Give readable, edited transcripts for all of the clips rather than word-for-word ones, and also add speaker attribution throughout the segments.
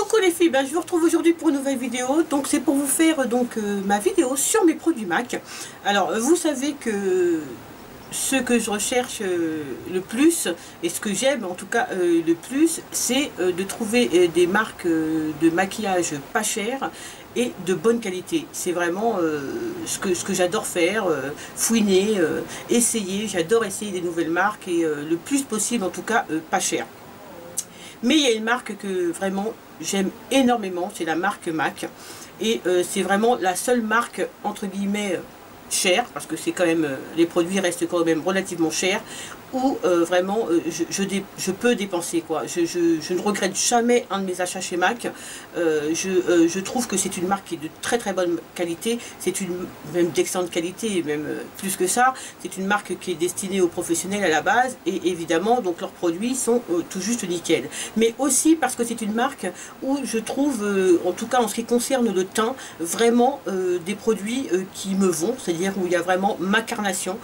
Speaker 1: Coucou les filles, je vous retrouve aujourd'hui pour une nouvelle vidéo. Donc c'est pour vous faire ma vidéo sur mes produits MAC. Alors vous savez que ce que je recherche le plus, et ce que j'aime en tout cas le plus, c'est de trouver des marques de maquillage pas chères et de bonne qualité. C'est vraiment ce que j'adore faire, fouiner, essayer. J'adore essayer des nouvelles marques et le plus possible en tout cas pas cher. Mais il y a une marque que vraiment j'aime énormément, c'est la marque MAC. Et c'est vraiment la seule marque entre guillemets chère, parce que c'est quand même, les produits restent quand même relativement chers, où vraiment je peux dépenser quoi. Je ne regrette jamais un de mes achats chez MAC. Je trouve que c'est une marque qui est de très très bonne qualité, c'est même d'excellente qualité, même plus que ça. C'est une marque qui est destinée aux professionnels à la base, et évidemment donc leurs produits sont tout juste nickel. Mais aussi parce que c'est une marque où je trouve, en tout cas en ce qui concerne le teint, vraiment des produits qui me vont, c'est-à-dire où il y a vraiment ma carnation.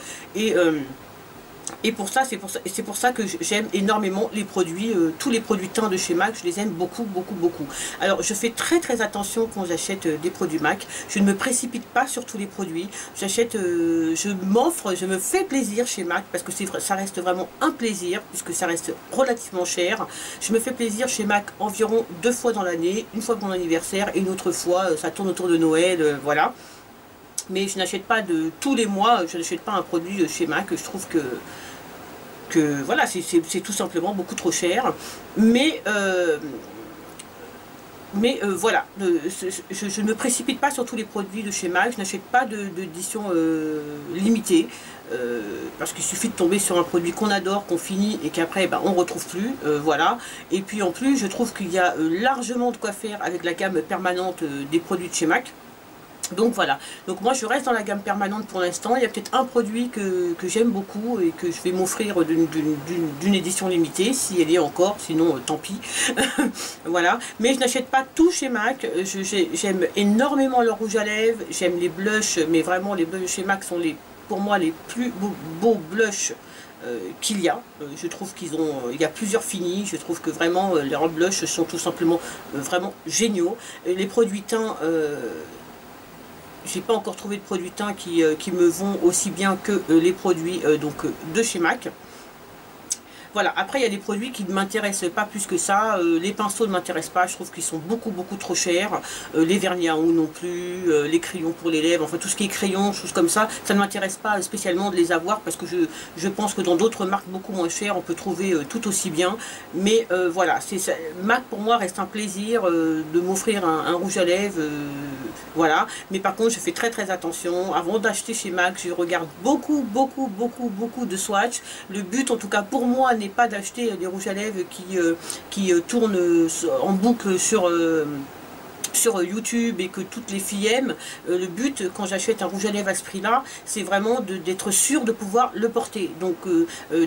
Speaker 1: Et pour ça, c'est pour ça que j'aime énormément les produits, tous les produits teints de chez MAC, je les aime beaucoup, beaucoup, beaucoup. Alors, je fais très, très attention quand j'achète des produits MAC. Je ne me précipite pas sur tous les produits. J'achète, je m'offre, je me fais plaisir chez MAC, parce que ça reste vraiment un plaisir, puisque ça reste relativement cher. Je me fais plaisir chez MAC environ 2 fois dans l'année, une fois pour mon anniversaire et une autre fois, ça tourne autour de Noël, voilà. Mais je n'achète pas tous les mois, je n'achète pas un produit chez MAC. Je trouve que voilà, c'est tout simplement beaucoup trop cher. Mais voilà, je ne me précipite pas sur tous les produits de chez MAC. Je n'achète pas d'édition limitée. Parce qu'il suffit de tomber sur un produit qu'on adore, qu'on finit et qu'après on ne retrouve plus, voilà. Et puis en plus, je trouve qu'il y a largement de quoi faire avec la gamme permanente des produits de chez MAC. Donc voilà, donc moi je reste dans la gamme permanente pour l'instant. Il y a peut-être un produit que j'aime beaucoup et que je vais m'offrir d'une édition limitée, si elle y est encore, sinon tant pis. Voilà, mais je n'achète pas tout chez MAC. J'aime énormément leur rouge à lèvres, j'aime les blushs, mais vraiment les blushs chez MAC sont pour moi les plus beaux blushs qu'il y a. Je trouve il y a plusieurs finis. Je trouve que vraiment leurs blushs sont tout simplement vraiment géniaux. Les produits teints, j'ai pas encore trouvé de produits teints qui me vont aussi bien que les produits de chez MAC. Voilà, après il y a des produits qui ne m'intéressent pas plus que ça. Les pinceaux ne m'intéressent pas, je trouve qu'ils sont beaucoup trop chers. Les vernis à ongles non plus, les crayons pour les lèvres, enfin tout ce qui est crayon, choses comme ça ne m'intéresse pas spécialement de les avoir, parce que je pense que dans d'autres marques beaucoup moins chères on peut trouver tout aussi bien. Mais voilà, MAC pour moi reste un plaisir de m'offrir un rouge à lèvres, voilà. Mais par contre je fais très attention. Avant d'acheter chez MAC, je regarde beaucoup de swatchs. Le but en tout cas pour moi n'est pas d'acheter des rouges à lèvres qui tournent en boucle sur YouTube et que toutes les filles aiment. Le but quand j'achète un rouge à lèvres à ce prix là, c'est vraiment d'être sûr de pouvoir le porter. Donc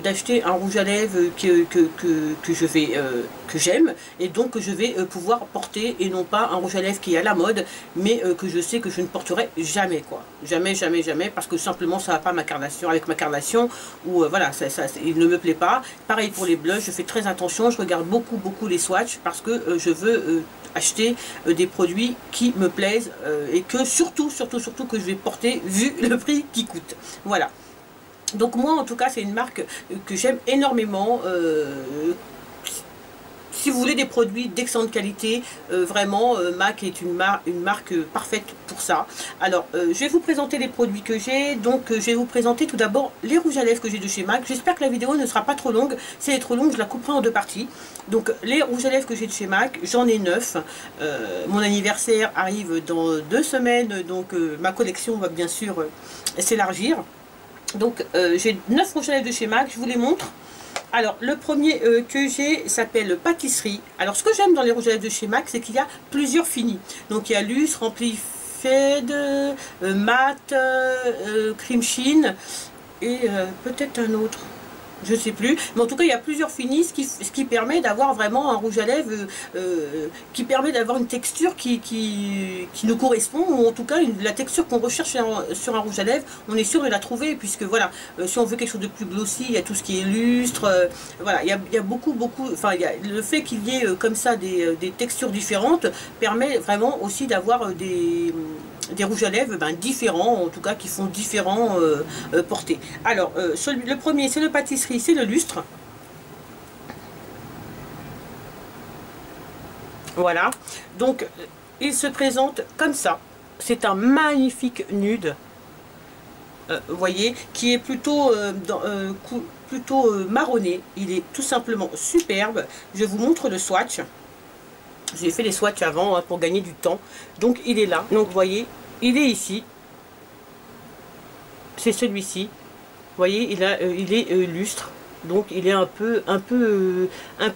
Speaker 1: d'acheter un rouge à lèvres que j'aime et donc que je vais pouvoir porter, et non pas un rouge à lèvres qui est à la mode mais que je sais que je ne porterai jamais quoi. Jamais, parce que simplement ça va pas avec ma carnation, ou voilà, il ne me plaît pas. Pareil pour les blushs, je fais très attention, je regarde beaucoup les swatchs, parce que je veux acheter des produits qui me plaisent et que surtout que je vais porter vu le prix qui coûte. Voilà. Donc moi en tout cas c'est une marque que j'aime énormément. Si vous voulez des produits d'excellente qualité, vraiment MAC est une marque parfaite pour ça. Alors je vais vous présenter les produits que j'ai. Donc je vais vous présenter tout d'abord les rouges à lèvres que j'ai de chez MAC. J'espère que la vidéo ne sera pas trop longue. Si elle est trop longue, je la couperai en 2 parties. Donc les rouges à lèvres que j'ai de chez MAC, j'en ai 9. Mon anniversaire arrive dans 2 semaines, donc ma collection va bien sûr s'élargir. Donc j'ai 9 rouges à lèvres de chez MAC, je vous les montre. Alors, le premier que j'ai s'appelle Pâtisserie. Alors, ce que j'aime dans les rouges à lèvres de chez MAC, c'est qu'il y a plusieurs finis. Donc, il y a Luce, Rempli Fade, Mat, Cream Sheen et peut-être un autre. je sais plus, mais en tout cas il y a plusieurs finis, ce qui permet d'avoir vraiment un rouge à lèvres qui permet d'avoir une texture qui nous correspond, ou en tout cas la texture qu'on recherche sur un rouge à lèvres, on est sûr de la trouver, puisque voilà, si on veut quelque chose de plus glossy, il y a tout ce qui est lustre, voilà, il y a beaucoup, enfin le fait qu'il y ait comme ça des textures différentes permet vraiment aussi d'avoir des rouges à lèvres différents, en tout cas qui font différents portés. Alors, le premier c'est le pâtisserie, c'est le lustre. Voilà, donc il se présente comme ça. C'est un magnifique nude, vous voyez, qui est plutôt, marronné. Il est tout simplement superbe. Je vous montre le swatch. J'ai fait les swatchs avant pour gagner du temps. Donc il est là. Donc vous voyez, il est ici. C'est celui-ci. Vous voyez, il est lustre. Donc il est un peu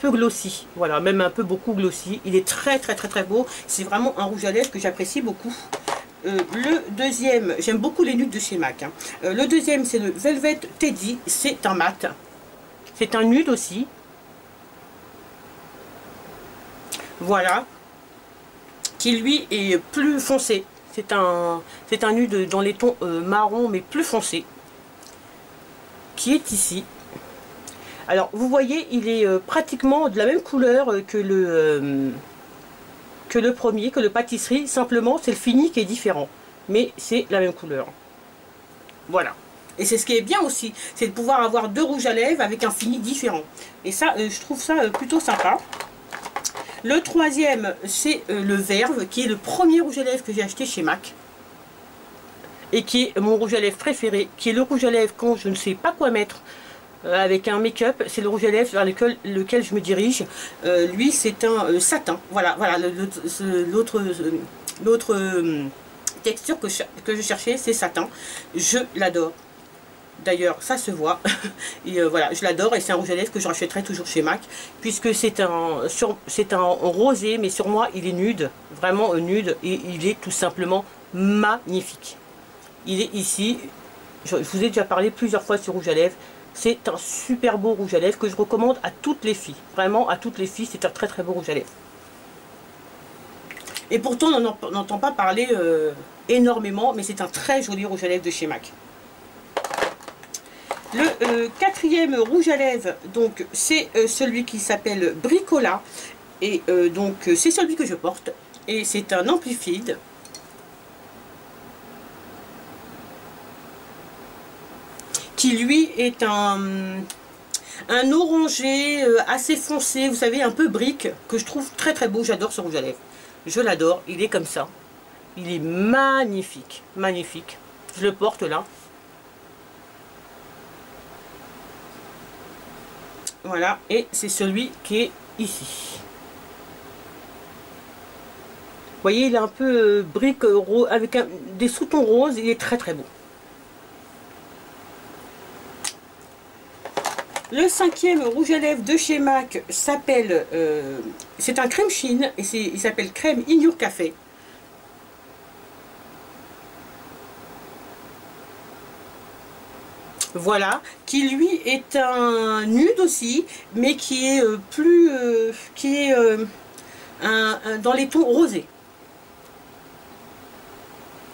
Speaker 1: glossy. Voilà, même un peu beaucoup glossy. Il est très beau. C'est vraiment un rouge à lèvres que j'apprécie beaucoup. Le deuxième, j'aime beaucoup les nudes de chez MAC. Hein. Le deuxième, c'est le Velvet Teddy. C'est un mat. C'est un nude aussi. Voilà, qui lui est plus foncé. C'est un nude dans les tons marron, mais plus foncé, qui est ici. Alors, vous voyez, il est pratiquement de la même couleur que le premier, que le pâtisserie. Simplement, c'est le fini qui est différent, mais c'est la même couleur. Voilà. Et c'est ce qui est bien aussi, c'est de pouvoir avoir deux rouges à lèvres avec un fini différent. Et ça, je trouve ça plutôt sympa. Le troisième, c'est le Verve, qui est le premier rouge à lèvres que j'ai acheté chez MAC. Et qui est mon rouge à lèvres préféré, qui est le rouge à lèvres quand je ne sais pas quoi mettre avec un make-up. C'est le rouge à lèvres vers lequel je me dirige. Lui, c'est un satin. Voilà l'autre texture que je cherchais, c'est satin. Je l'adore. D'ailleurs, ça se voit. Et voilà, je l'adore et c'est un rouge à lèvres que je rachèterai toujours chez MAC, puisque c'est un rosé, mais sur moi il est nude, vraiment nude, et il est tout simplement magnifique. Il est ici. Je vous ai déjà parlé plusieurs fois sur rouge à lèvres. C'est un super beau rouge à lèvres que je recommande à toutes les filles. Vraiment à toutes les filles, c'est un très beau rouge à lèvres. Et pourtant on n'entend pas parler énormément, mais c'est un très joli rouge à lèvres de chez MAC. Le quatrième rouge à lèvres, donc c'est celui qui s'appelle Bricola, et donc c'est celui que je porte, et c'est un Amplified. Qui lui est un orangé assez foncé, vous savez, un peu brique, que je trouve très beau. J'adore ce rouge à lèvres, je l'adore. Il est comme ça, il est magnifique, magnifique. Je le porte là. Voilà, et c'est celui qui est ici. Vous voyez, il est un peu brique avec des sous-tons roses. Il est très beau. Le cinquième rouge à lèvres de chez MAC s'appelle, c'est un crème chine, et il s'appelle Crème In Your Café. Voilà, qui lui est un nude aussi, mais qui est dans les tons rosés.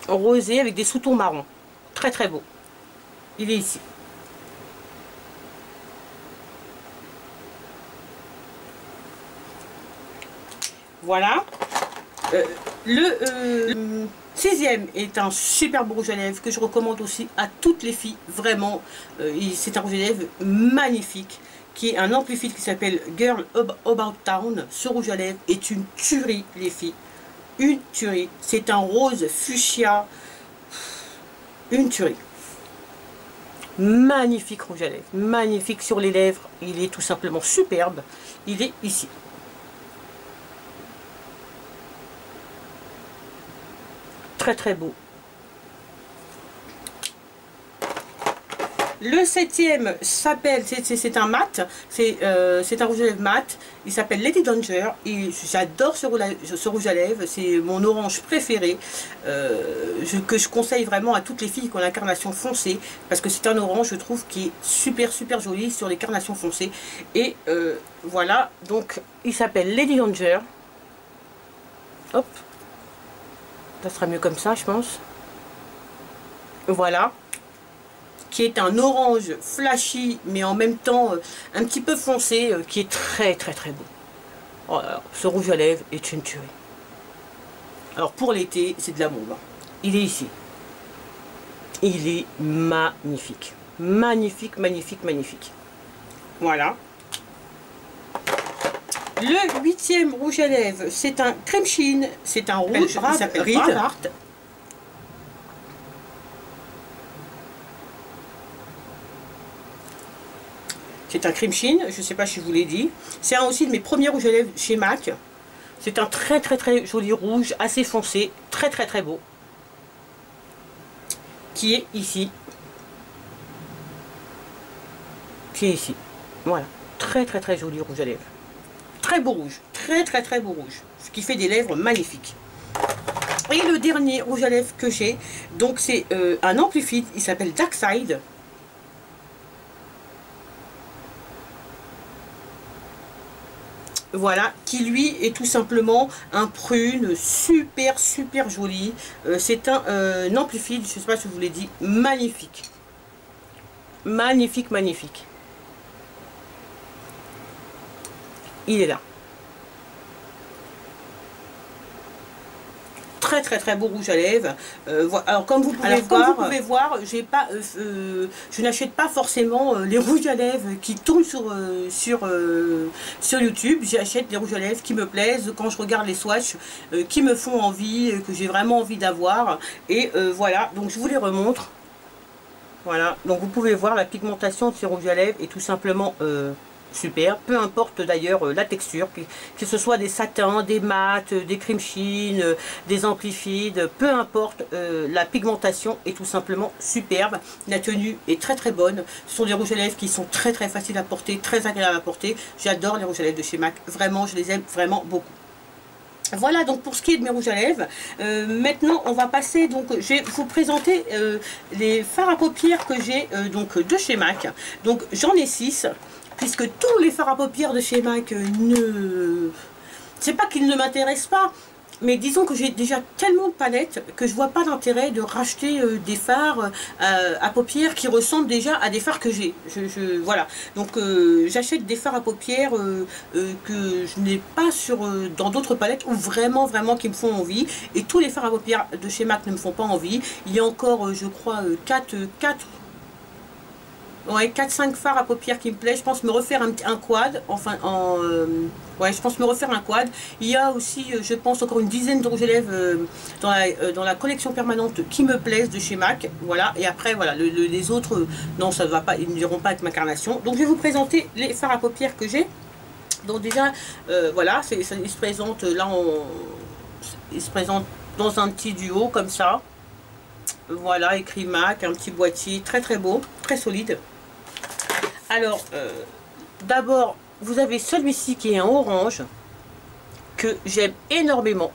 Speaker 1: Rosé avec des sous-tons marrons. Très beau. Il est ici. Voilà. Le sixième est un super beau rouge à lèvres que je recommande aussi à toutes les filles. Vraiment, c'est un rouge à lèvres magnifique, qui est un Amplified qui s'appelle Girl About Town. Ce rouge à lèvres est une tuerie, les filles. Une tuerie. C'est un rose fuchsia. Une tuerie. Magnifique rouge à lèvres. Magnifique sur les lèvres. Il est tout simplement superbe. Il est ici. Très beau. Le septième s'appelle, c'est un mat, c'est un rouge à lèvres mat, il s'appelle Lady Danger, et j'adore ce rouge à lèvres, c'est mon orange préféré, que je conseille vraiment à toutes les filles qui ont la carnation foncée, parce que c'est un orange, je trouve, qui est super joli sur les carnations foncées, et voilà, donc il s'appelle Lady Danger, hop, ça sera mieux comme ça je pense, voilà, qui est un orange flashy, mais en même temps un petit peu foncé, qui est très beau. Oh, alors, ce rouge à lèvres est une tuerie. Alors pour l'été, c'est de la bombe. Il est ici. Il est magnifique. Magnifique. Voilà. Le huitième rouge à lèvres, c'est un crème chine, c'est un rouge, il s'appelle Bravart. C'est un crème chine, je ne sais pas si je vous l'ai dit. C'est un aussi de mes premiers rouges à lèvres chez MAC. C'est un très joli rouge, assez foncé, très beau. Qui est ici. Voilà. Très joli rouge à lèvres. Très beau rouge. Très beau rouge. Ce qui fait des lèvres magnifiques. Et le dernier rouge à lèvres que j'ai, donc c'est un Amplifit, il s'appelle Dark Side. Voilà, qui lui est tout simplement un prune super joli. C'est un Amplifit, je ne sais pas si je vous l'ai dit, magnifique. Magnifique. Il est là. Très beau rouge à lèvres. Alors comme vous pouvez voir, je n'achète pas forcément les rouges à lèvres qui tournent sur YouTube. J'achète des rouges à lèvres qui me plaisent quand je regarde les swatchs, qui me font envie, que j'ai vraiment envie d'avoir. Et voilà, donc je vous les remontre. Voilà, donc vous pouvez voir la pigmentation de ces rouges à lèvres est tout simplement super, peu importe d'ailleurs la texture, que ce soit des satins, des mats, des crème chine, des amplifides, peu importe, la pigmentation est tout simplement superbe, la tenue est très bonne, ce sont des rouges à lèvres qui sont très faciles à porter, très agréables à porter, j'adore les rouges à lèvres de chez MAC, vraiment je les aime vraiment beaucoup. Voilà donc pour ce qui est de mes rouges à lèvres. Maintenant on va passer, donc je vais vous présenter les fards à paupières que j'ai donc de chez MAC. Donc j'en ai 6. Puisque tous les fards à paupières de chez MAC c'est pas qu'ils ne m'intéressent pas, mais disons que j'ai déjà tellement de palettes que je vois pas d'intérêt de racheter des fards à paupières qui ressemblent déjà à des fards que j'ai. Voilà, donc j'achète des fards à paupières que je n'ai pas dans d'autres palettes ou vraiment qui me font envie, et tous les fards à paupières de chez MAC ne me font pas envie. Il y a encore je crois 4-5 fards à paupières qui me plaisent. Je pense me refaire un quad, je pense me refaire un quad. Il y a aussi, je pense, encore une dizaine de rouges à lèvres dans la collection permanente qui me plaisent de chez MAC. Voilà, et après, voilà, les autres, non, ça ne va pas, ils n'iront pas avec ma carnation. Donc, je vais vous présenter les fards à paupières que j'ai. Donc, déjà, voilà, ils se présentent là, ils se présentent dans un petit duo comme ça. Voilà, écrit MAC, un petit boîtier très beau, très solide. Alors, d'abord, vous avez celui-ci qui est un orange, que j'aime énormément,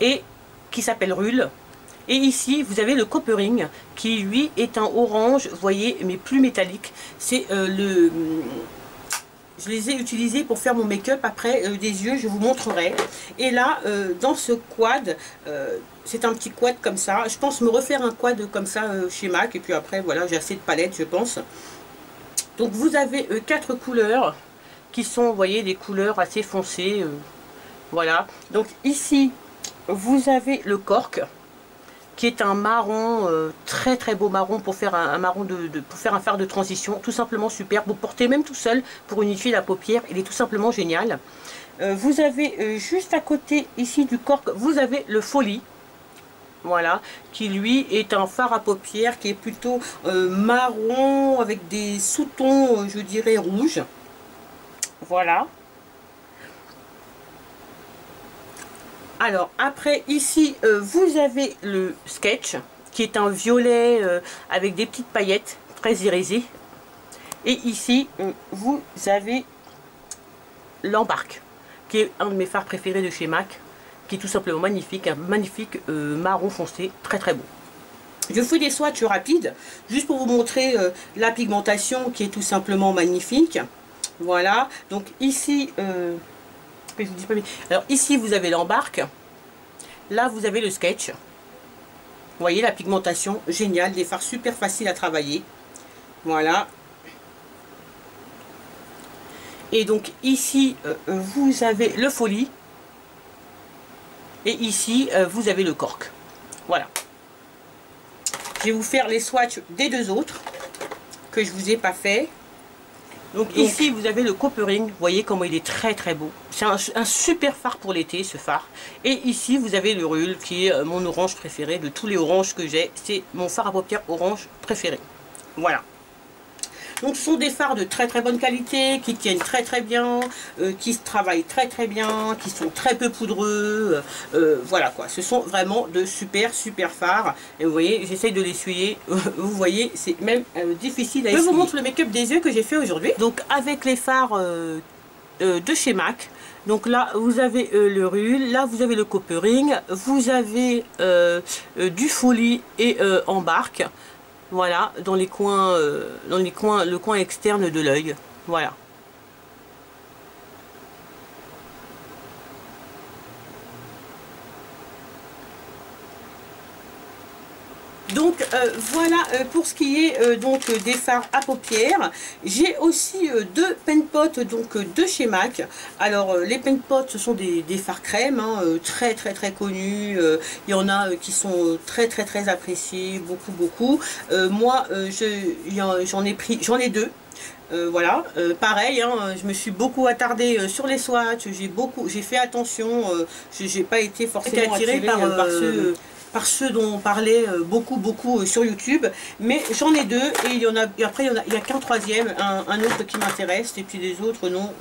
Speaker 1: et qui s'appelle Rulle. Et ici, vous avez le Coppering, qui lui est un orange, vous voyez, mais plus métallique. C'est je les ai utilisés pour faire mon make-up après des yeux, je vous montrerai. Et là, dans ce quad, c'est un petit quad comme ça. Je pense me refaire un quad comme ça chez MAC. Et puis après, voilà, j'ai assez de palettes, je pense. Donc vous avez 4 couleurs qui sont, vous voyez, des couleurs assez foncées. Voilà. Donc ici, vous avez le cork, qui est un marron, très beau marron pour faire un marron pour faire un fard de transition, tout simplement super. Vous portez même tout seul pour unifier la paupière, il est tout simplement génial. Vous avez juste à côté ici du cork, vous avez le Folie, voilà, qui lui est un fard à paupières qui est plutôt marron avec des sous-tons, je dirais rouges. Voilà. Alors après ici vous avez le Sketch qui est un violet avec des petites paillettes très irisées. Et ici, vous avez l'embarque, qui est un de mes fards préférés de chez MAC, qui est tout simplement magnifique, un magnifique marron foncé, très très beau. Je fais des swatchs rapides, juste pour vous montrer la pigmentation qui est tout simplement magnifique. Voilà, donc ici, je vous dis pas, mais... alors ici vous avez l'embarque, là vous avez le sketch. Vous voyez la pigmentation, géniale, des fards super faciles à travailler. Voilà. Et donc ici, vous avez le folie. Et ici, vous avez le cork. Voilà. Je vais vous faire les swatchs des deux autres que je vous ai pas fait. Donc ici, vous avez le Coppering. Vous voyez comment il est très très beau. C'est un super fard pour l'été, ce fard. Et ici, vous avez le Ruhl, qui est mon orange préféré de tous les oranges que j'ai. C'est mon fard à paupières orange préféré. Voilà. Donc ce sont des fards de très très bonne qualité, qui tiennent très très bien, qui se travaillent très très bien, qui sont très peu poudreux, voilà quoi. Ce sont vraiment de super fards. Et vous voyez, j'essaye de l'essuyer, vous voyez, c'est même difficile à essuyer. Je vous montre le make-up des yeux que j'ai fait aujourd'hui. Donc avec les fards de chez MAC. Donc là, vous avez le Ruhl, là vous avez le Coppering, vous avez du Folie et embarque. Voilà, dans les coins, le coin externe de l'œil. Voilà. Donc voilà pour ce qui est donc des fards à paupières. J'ai aussi deux pen pots donc de chez MAC. Alors les pen pots, ce sont des fards crème, hein, très connus. Il y en a qui sont très appréciés, beaucoup. Moi j'en ai deux. Voilà, pareil, hein, je me suis beaucoup attardée sur les swatchs, j'ai fait attention, j'ai pas été forcément attirée par ceux dont on parlait beaucoup sur YouTube, mais j'en ai deux et il y a qu'un troisième, un autre qui m'intéresse, et puis les autres non,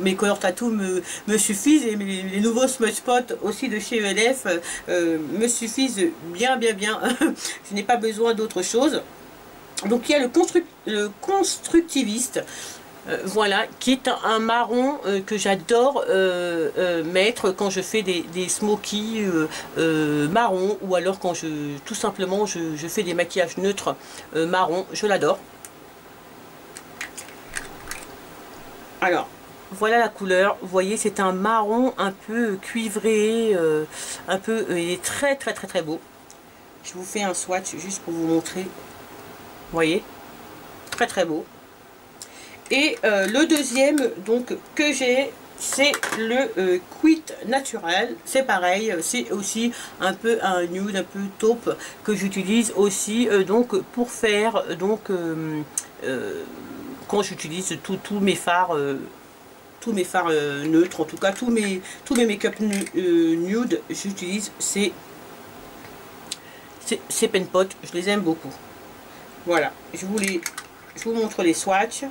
Speaker 1: mes color tattoo me suffisent, et les nouveaux smudge spots aussi de chez ELF me suffisent bien. Je n'ai pas besoin d'autre chose. Donc il y a le constructiviste, voilà, qui est un marron que j'adore mettre quand je fais des smokies marron, ou alors quand tout simplement je fais des maquillages neutres marron, je l'adore. Alors voilà la couleur, vous voyez, c'est un marron un peu cuivré, il est très beau. Je vous fais un swatch juste pour vous montrer. Vous voyez, très beau. Et le deuxième donc que j'ai, c'est le Quit Naturel. C'est pareil, c'est aussi un peu un nude, un peu taupe, que j'utilise aussi donc pour faire donc quand j'utilise tous mes fards neutres, en tout cas tous mes make-up nude, j'utilise ces pen pots, je les aime beaucoup. Voilà, je vous montre les swatchs.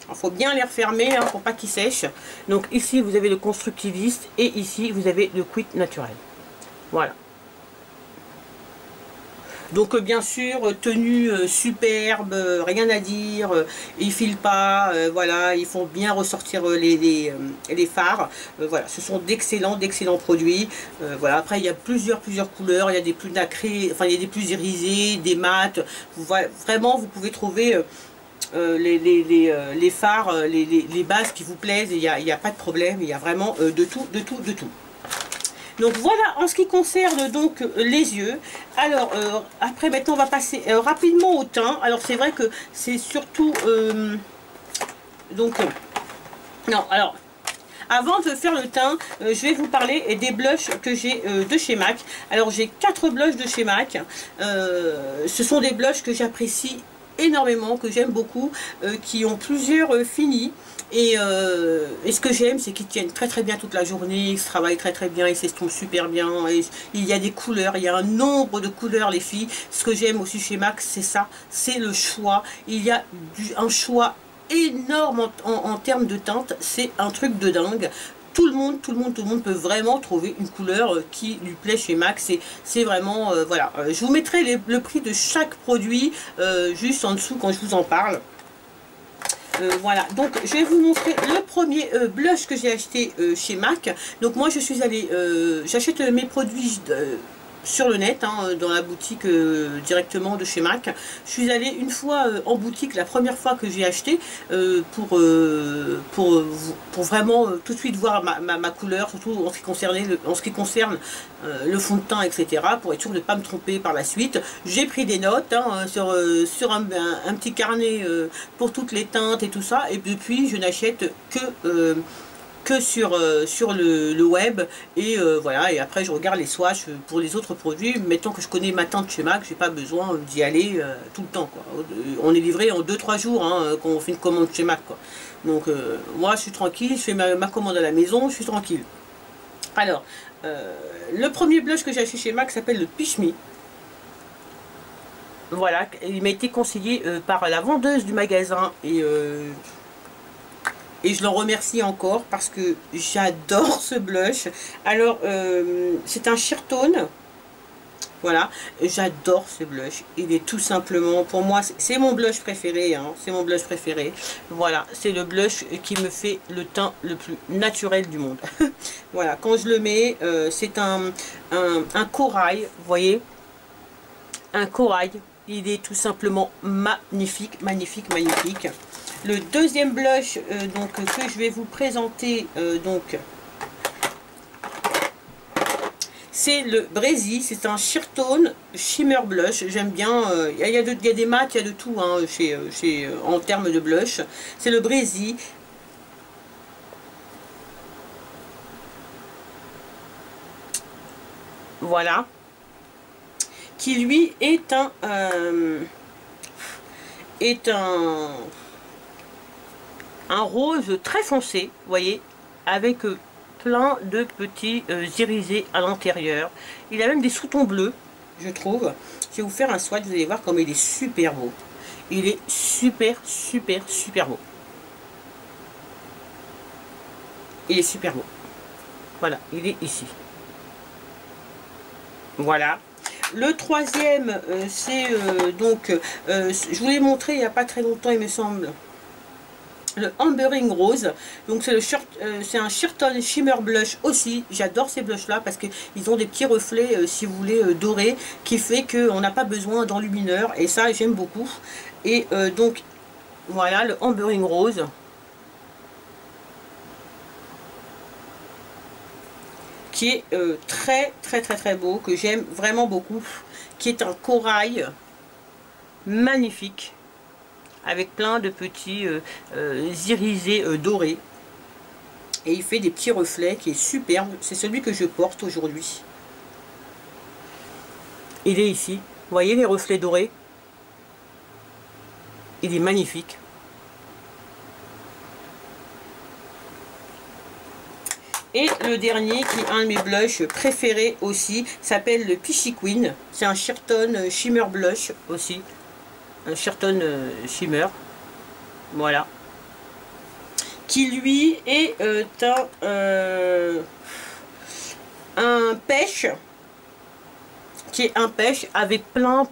Speaker 1: Il faut bien les refermer pour pas qu'ils sèchent. Donc ici vous avez le constructiviste et ici vous avez le Quit Naturel. Voilà. Donc bien sûr, tenue superbe, rien à dire, ils filent pas, voilà, ils font bien ressortir les fards. Voilà, ce sont d'excellents produits. Voilà, après il y a plusieurs couleurs, il y a des plus nacrés, enfin il y a des plus irisés, des mats. Vraiment vous pouvez trouver les fards, les bases qui vous plaisent, il n'y a pas de problème, il y a vraiment de tout. Donc voilà en ce qui concerne donc les yeux. Alors après maintenant on va passer rapidement au teint. Alors c'est vrai que c'est surtout non, alors avant de faire le teint, je vais vous parler des blushs que j'ai de chez MAC. Alors j'ai 4 blushs de chez MAC. Ce sont des blushs que j'apprécie énormément, que j'aime beaucoup, qui ont plusieurs finis. Et ce que j'aime, c'est qu'ils tiennent très bien toute la journée, ils se travaillent très bien, ils s'estompent super bien. Et il y a des couleurs, il y a un nombre de couleurs les filles. Ce que j'aime aussi chez MAC, c'est ça, c'est le choix. Il y a un choix énorme en termes de teinte, c'est un truc de dingue. tout le monde peut vraiment trouver une couleur qui lui plaît chez MAC. C'est vraiment, voilà. Je vous mettrai le prix de chaque produit juste en dessous quand je vous en parle. Voilà, donc je vais vous montrer le premier blush que j'ai acheté chez MAC. Donc moi je suis allée, j'achète mes produits sur le net, hein, dans la boutique directement de chez MAC. Je suis allée une fois en boutique, la première fois que j'ai acheté, pour vraiment tout de suite voir ma couleur, surtout en ce qui concerne le fond de teint, etc. Pour être sûr de ne pas me tromper par la suite. J'ai pris des notes, hein, sur un petit carnet pour toutes les teintes et tout ça. Et depuis, je n'achète que sur le web, et voilà, et après je regarde les swatchs pour les autres produits. Mettons que je connais ma teinte chez MAC, j'ai pas besoin d'y aller tout le temps, quoi. On est livré en 2-3 jours, hein, quand on fait une commande chez MAC, quoi. Donc moi je suis tranquille, je fais ma commande à la maison, je suis tranquille. Alors le premier blush que j'ai acheté chez MAC s'appelle le Peach Me. Voilà, il m'a été conseillé par la vendeuse du magasin, et je l'en remercie encore parce que j'adore ce blush. Alors, c'est un sheer tone. Voilà, j'adore ce blush. Il est tout simplement, pour moi, c'est mon blush préféré. Hein, c'est mon blush préféré. Voilà, c'est le blush qui me fait le teint le plus naturel du monde. Voilà, quand je le mets, c'est un corail, vous voyez. Un corail. Il est tout simplement magnifique, magnifique, magnifique. Le deuxième blush donc, que je vais vous présenter, donc c'est le Breezy. C'est un sheer tone shimmer blush. J'aime bien. Il y a des mats, il y a de tout, hein, en termes de blush. C'est le Breezy. Voilà. Qui lui est un rose très foncé, vous voyez, avec plein de petits irisés à l'intérieur. Il a même des sous-tons bleus, je trouve. Je vais vous faire un swatch, vous allez voir comme il est super beau. Il est super, super, super beau. Il est super beau. Voilà, il est ici. Voilà. Le troisième, c'est donc, je vous l'ai montré il n'y a pas très longtemps, il me semble. Le Ambering Rose, donc c'est un sheer tone shimmer blush aussi. J'adore ces blushs là parce qu'ils ont des petits reflets, si vous voulez, dorés, qui fait qu'on n'a pas besoin d'enlumineur, et ça j'aime beaucoup. Et donc voilà le Ambering Rose, qui est très très très très beau, que j'aime vraiment beaucoup, qui est un corail magnifique avec plein de petits irisés dorés, et il fait des petits reflets qui est superbe. C'est celui que je porte aujourd'hui. Il est ici, vous voyez les reflets dorés, il est magnifique. Et le dernier, qui est un de mes blushs préférés aussi, s'appelle le Peachy Queen. C'est un sheer tone shimmer blush aussi. Un sheer tone shimmer. Voilà. Qui lui est un pêche. Qui est un pêche avec plein de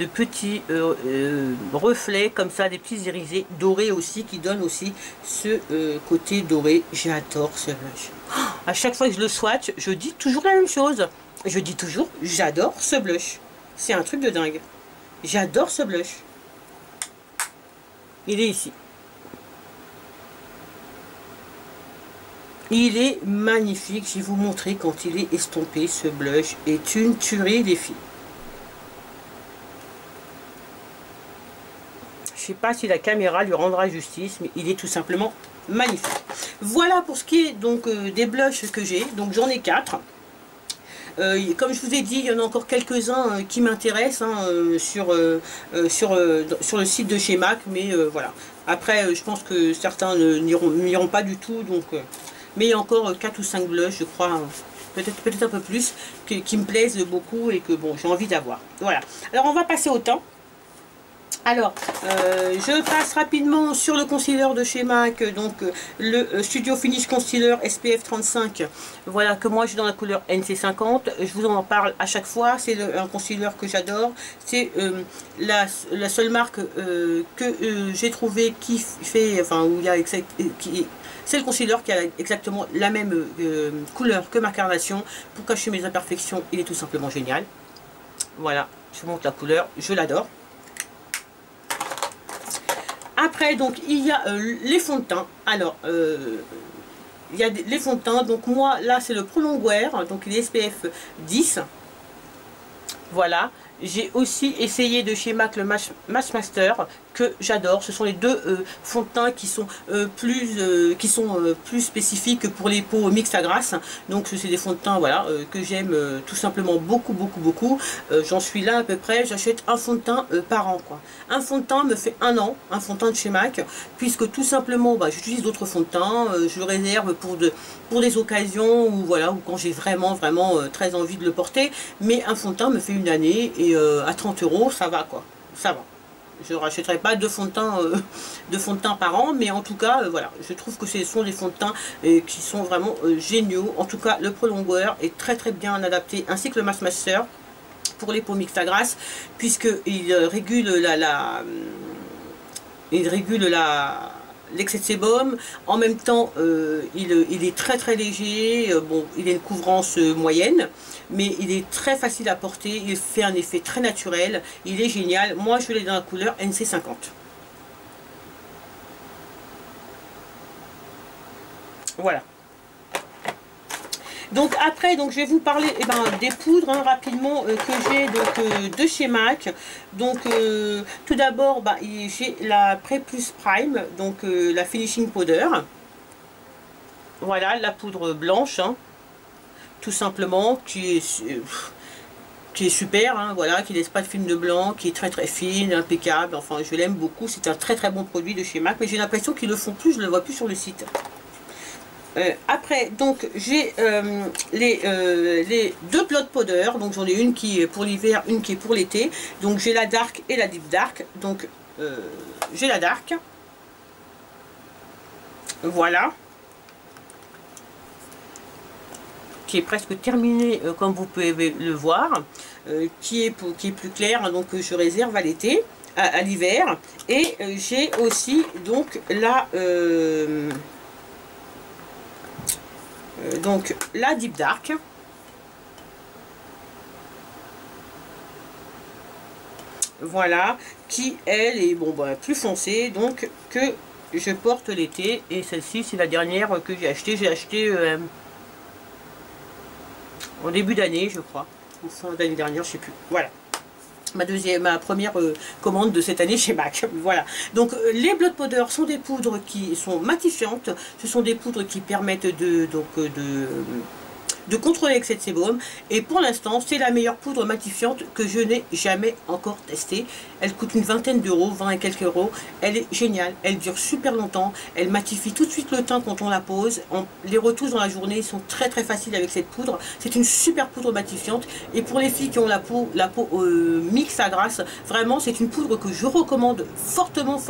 Speaker 1: petits reflets comme ça, des petits irisés dorés aussi, qui donnent aussi ce côté doré. J'adore ce blush. À chaque fois que je le swatch, je dis toujours la même chose. Je dis toujours j'adore ce blush. C'est un truc de dingue. J'adore ce blush. Il est ici. Il est magnifique. Je vais vous montrer quand il est estompé. Ce blush est une tuerie, les filles. Je ne sais pas si la caméra lui rendra justice, mais il est tout simplement magnifique. Voilà pour ce qui est donc des blushs que j'ai. Donc j'en ai 4. Comme je vous ai dit, il y en a encore quelques-uns qui m'intéressent, hein, sur le site de chez MAC, mais voilà. Après, je pense que certains n'iront pas du tout, donc... mais il y a encore 4 ou 5 blushs, je crois, peut-être un peu plus, qui me plaisent beaucoup et que bon, j'ai envie d'avoir. Voilà. Alors on va passer au teint. Alors, je passe rapidement sur le concealer de chez MAC, donc le Studio Finish Concealer SPF 35, voilà, que moi j'ai dans la couleur NC50, je vous en parle à chaque fois, c'est un concealer que j'adore, c'est la seule marque que j'ai trouvé qui fait, enfin, où il y a c'est le concealer qui a exactement la même couleur que ma carnation, pour cacher mes imperfections, il est tout simplement génial, voilà, je vous montre la couleur, je l'adore. Après, donc, il y a les fonds de teint. Alors, il y a les fonds de teint. Donc, moi, là, c'est le Pro Longwear. Donc, il est SPF 10. Voilà. J'ai aussi essayé de chez MAC le Match Master que j'adore. Ce sont les deux fonds de teint qui sont plus spécifiques pour les peaux mixtes à grasse. Donc c'est des fonds de teint, voilà, que j'aime tout simplement beaucoup. J'en suis là à peu près. J'achète un fond de teint par an, quoi. Un fond de teint me fait un an, un fond de teint de chez MAC, puisque tout simplement, bah, j'utilise d'autres fonds de teint. Je le réserve pour des occasions où voilà, ou quand j'ai vraiment très envie de le porter. Mais un fond de teint me fait une année et à 30 €, ça va, quoi. Ça va. Je ne rachèterai pas deux fonds de teint par an, mais en tout cas, voilà, je trouve que ce sont des fonds de teint qui sont vraiment géniaux. En tout cas, le Pro Longwear est très bien adapté, ainsi que le Mass Master pour les peaux mixtes à grasse, puisqu'il régule l'excès de sébum. En même temps, il est très léger. Bon, il a une couvrance moyenne, mais il est très facile à porter. Il fait un effet très naturel. Il est génial. Moi, je l'ai dans la couleur NC50. Voilà. Donc après, donc je vais vous parler des poudres rapidement que j'ai de chez MAC. Donc tout d'abord, j'ai la Pré Plus Prime, donc la Finishing Powder. Voilà, la poudre blanche, hein, tout simplement, qui est super, hein, voilà, qui laisse pas de film de blanc, qui est très fine, impeccable. Enfin, je l'aime beaucoup. C'est un très bon produit de chez MAC, mais j'ai l'impression qu'ils le font plus, je ne le vois plus sur le site. Après, donc j'ai les deux Blood Powder, donc j'en ai une qui est pour l'hiver, une qui est pour l'été. Donc j'ai la Dark et la Deep Dark. Donc j'ai la Dark, voilà, qui est presque terminée, comme vous pouvez le voir, qui est plus claire, donc je réserve à l'été, à l'hiver. Et j'ai aussi donc la Deep Dark, voilà, qui elle est plus foncée, donc que je porte l'été. Et celle-ci, c'est la dernière que j'ai acheté. J'ai acheté en début d'année, je crois, ou fin d'année dernière, je sais plus. Voilà, ma première commande de cette année chez MAC. Voilà, donc les Blood Powder sont des poudres qui sont matifiantes. Ce sont des poudres qui permettent de contrôler l'excès de sébum, et pour l'instant c'est la meilleure poudre matifiante que je n'ai jamais encore testée. Elle coûte une vingtaine d'euros, 20 et quelques euros. Elle est géniale, elle dure super longtemps, elle matifie tout de suite le teint quand on la pose. Les retouches dans la journée sont très faciles avec cette poudre. C'est une super poudre matifiante, et pour les filles qui ont la peau mixte à grasse, vraiment c'est une poudre que je recommande fortement,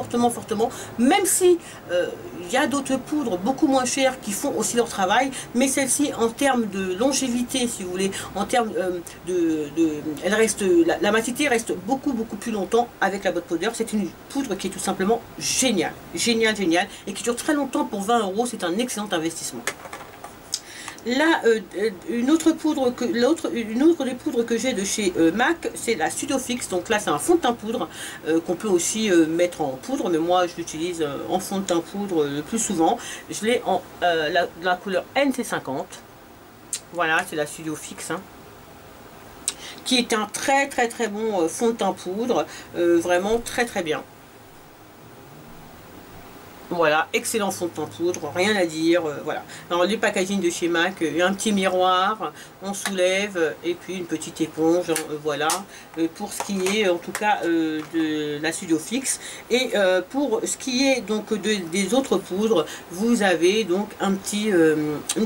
Speaker 1: même si il y a d'autres poudres beaucoup moins chères qui font aussi leur travail, mais celle-ci, en termes de longévité, si vous voulez, en termes elle reste, la matité reste beaucoup plus longtemps avec la Blood Powder. C'est une poudre qui est tout simplement géniale, et qui dure très longtemps. Pour 20 euros, c'est un excellent investissement. Là, une autre des poudres que j'ai de chez MAC, c'est la Studio Fix. Donc là, c'est un fond de teint poudre qu'on peut aussi mettre en poudre, mais moi je l'utilise en fond de teint poudre le plus souvent. Je l'ai en la couleur NC50. Voilà, c'est la Studio Fix, hein, qui est un très bon fond de teint poudre, vraiment très bien. Voilà, excellent fond de teint poudre, rien à dire, voilà. Alors les packaging de chez MAC, il y a un petit miroir, on soulève, et puis une petite éponge, voilà, pour ce qui est en tout cas de la Studio Fix. Et pour ce qui est donc des autres poudres, vous avez donc une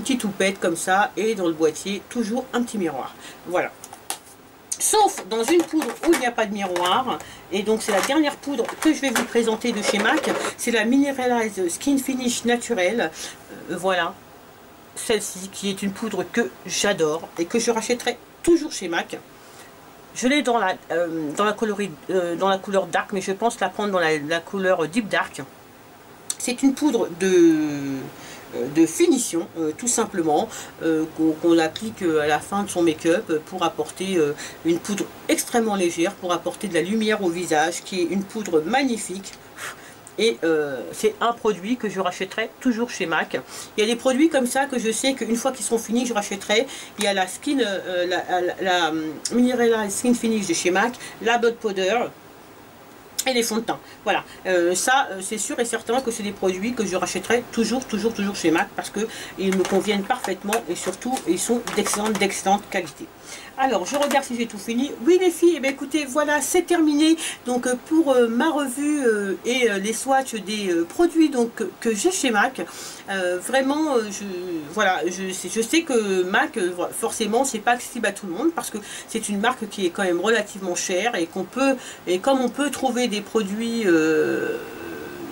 Speaker 1: petite houppette comme ça, et dans le boîtier, toujours un petit miroir. Voilà. sauf dans une poudre où il n'y a pas de miroir. Et donc c'est la dernière poudre que je vais vous présenter de chez MAC, c'est la Mineralized Skin Finish naturelle. Voilà, celle-ci qui est une poudre que j'adore et que je rachèterai toujours chez MAC. Je l'ai dans la couleur dark, mais je pense la prendre dans la couleur deep dark. C'est une poudre de finition, tout simplement, qu'on applique à la fin de son make-up pour apporter une poudre extrêmement légère, pour apporter de la lumière au visage, qui est une poudre magnifique. Et c'est un produit que je rachèterai toujours chez MAC. Il y a des produits comme ça que je sais qu'une fois qu'ils seront finis, je rachèterai. Il y a la la Mineralized Skin Finish de chez MAC, la Blood Powder et les fonds de teint. Voilà, ça c'est sûr et certain que c'est des produits que je rachèterai toujours chez MAC parce qu'ils me conviennent parfaitement et surtout ils sont d'excellente qualité. Alors, je regarde si j'ai tout fini. Oui, les filles, eh bien, écoutez, voilà, c'est terminé. Donc, pour ma revue et les swatchs des produits donc, que j'ai chez MAC, vraiment, je sais que MAC, forcément, c'est pas accessible à tout le monde parce que c'est une marque qui est quand même relativement chère et comme on peut trouver des produits...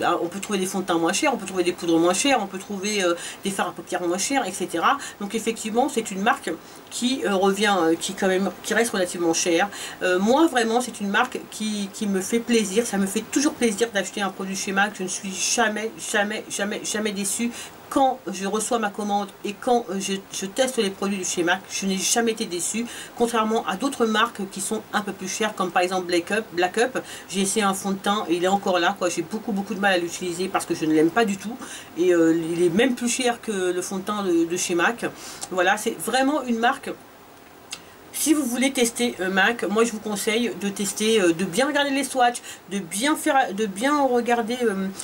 Speaker 1: on peut trouver des fonds de teint moins chers, on peut trouver des poudres moins chères, on peut trouver des fards à paupières moins chers, etc. Donc effectivement, c'est une marque qui qui reste relativement chère. Moi, vraiment, c'est une marque qui me fait plaisir. Ça me fait toujours plaisir d'acheter un produit chez MAC. Je ne suis jamais déçue. Quand je reçois ma commande et quand je teste les produits de chez MAC, je n'ai jamais été déçue, contrairement à d'autres marques qui sont un peu plus chères, comme par exemple Black Up. J'ai essayé un fond de teint et il est encore là, quoi. J'ai beaucoup de mal à l'utiliser parce que je ne l'aime pas du tout. Et il est même plus cher que le fond de teint de chez MAC. Voilà, c'est vraiment une marque. Si vous voulez tester MAC, moi je vous conseille de tester, de bien regarder les swatchs, de bien regarder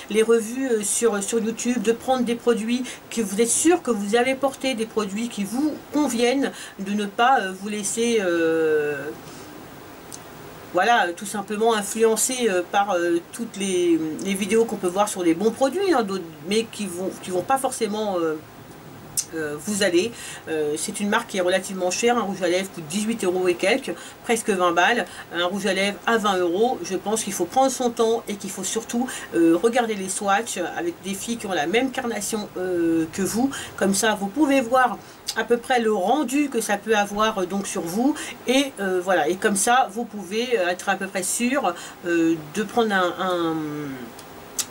Speaker 1: les revues sur YouTube, de prendre des produits que vous êtes sûr que vous allez porter, des produits qui vous conviennent, de ne pas vous laisser... voilà, tout simplement influencé par toutes les vidéos qu'on peut voir sur des bons produits, hein, mais qui vont pas forcément... vous allez, c'est une marque qui est relativement chère. Un rouge à lèvres coûte 18 € et quelques, presque 20 balles. Un rouge à lèvres à 20 €. Je pense qu'il faut prendre son temps et qu'il faut surtout regarder les swatchs avec des filles qui ont la même carnation que vous. Comme ça, vous pouvez voir à peu près le rendu que ça peut avoir donc sur vous. Et voilà, et comme ça, vous pouvez être à peu près sûr de prendre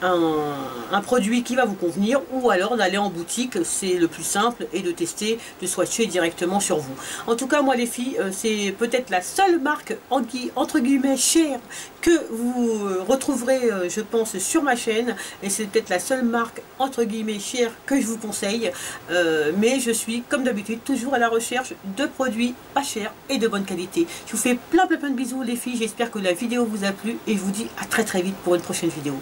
Speaker 1: un produit qui va vous convenir, ou alors d'aller en boutique, c'est le plus simple, et de tester, de swatcher directement sur vous. En tout cas, moi les filles, c'est peut-être la seule marque entre guillemets chère que vous retrouverez, je pense, sur ma chaîne, et c'est peut-être la seule marque entre guillemets chère que je vous conseille, mais je suis comme d'habitude toujours à la recherche de produits pas chers et de bonne qualité. Je vous fais plein de bisous les filles, j'espère que la vidéo vous a plu et je vous dis à très vite pour une prochaine vidéo.